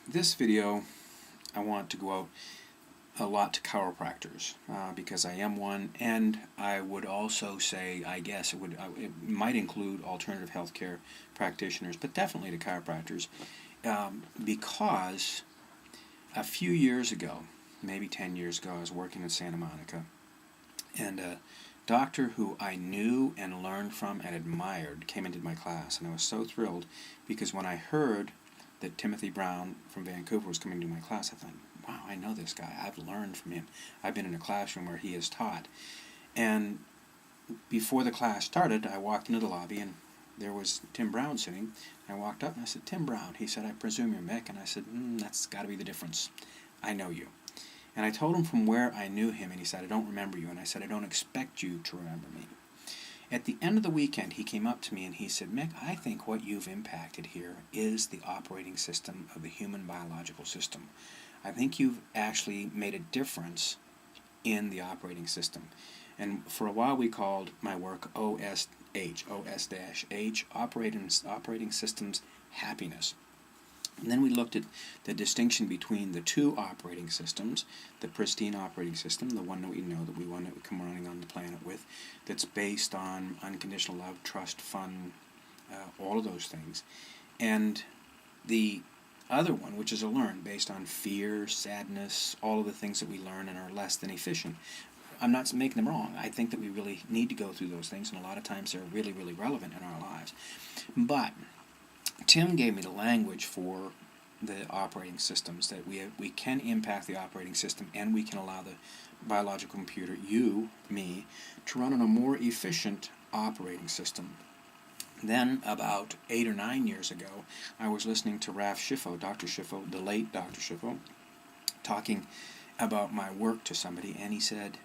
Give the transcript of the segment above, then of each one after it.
This video, I want to go out a lot to chiropractors because I am one, and I would also say, I guess it might include alternative healthcare practitioners, but definitely to chiropractors, because a few years ago, maybe 10 years ago, I was working in Santa Monica, and a doctor who I knew and learned from and admired came into my class, and I was so thrilled because when I heard that Timothy Brown from Vancouver was coming to my class, I thought, wow, I know this guy. I've learned from him. I've been in a classroom where he has taught. And before the class started, I walked into the lobby, and there was Tim Brown sitting. I walked up and I said, Tim Brown. He said, I presume you're Mick. And I said, that's got to be the difference. I know you. And I told him from where I knew him, and he said, I don't remember you. And I said, I don't expect you to remember me. At the end of the weekend, he came up to me and he said, Mick, I think what you've impacted here is the operating system of the human biological system. I think you've actually made a difference in the operating system. And for a while we called my work OS-H, Operating Systems Happiness. And then we looked at the distinction between the two operating systems, the pristine operating system, the one that we know, that we want to come running on the planet with, that's based on unconditional love, trust, fun, all of those things. And the other one, which is a learned, based on fear, sadness, all of the things that we learn and are less than efficient. I'm not making them wrong. I think that we really need to go through those things, and a lot of times they're really, really relevant in our lives. But Tim gave me the language for the operating systems, that we can impact the operating system, and we can allow the biological computer, you, me, to run on a more efficient operating system. Then, about 8 or 9 years ago, I was listening to Dr. Schiffo, the late Dr. Schiffo, talking about my work to somebody, and he said,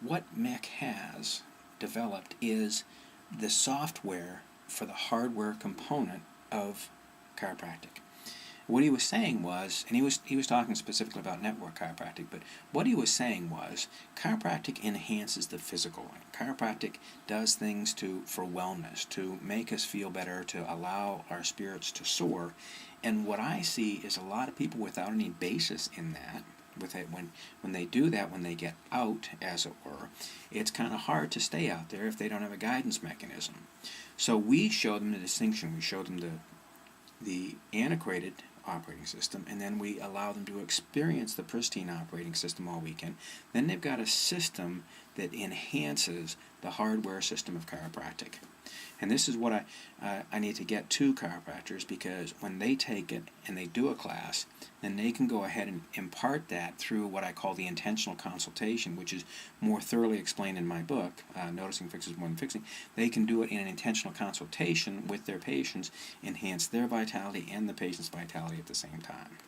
what Mick has developed is the software for the hardware component of chiropractic. What he was saying was, and he was talking specifically about network chiropractic, but what he was saying was, chiropractic enhances the physical. Chiropractic does things for wellness, to make us feel better, to allow our spirits to soar. And what I see is a lot of people without any basis in that, when they do that, when they get out, as it were, it's kind of hard to stay out there if they don't have a guidance mechanism. So we show them the distinction. We show them the antiquated operating system, and then we allow them to experience the pristine operating system all weekend. Then they've got a system that enhances the hardware system of chiropractic. And this is what I need to get to chiropractors, because when they take it and they do a class, then they can go ahead and impart that through what I call the intentional consultation, which is more thoroughly explained in my book, Noticing Fixes More Than Fixing. They can do it in an intentional consultation with their patients, enhance their vitality and the patient's vitality at the same time.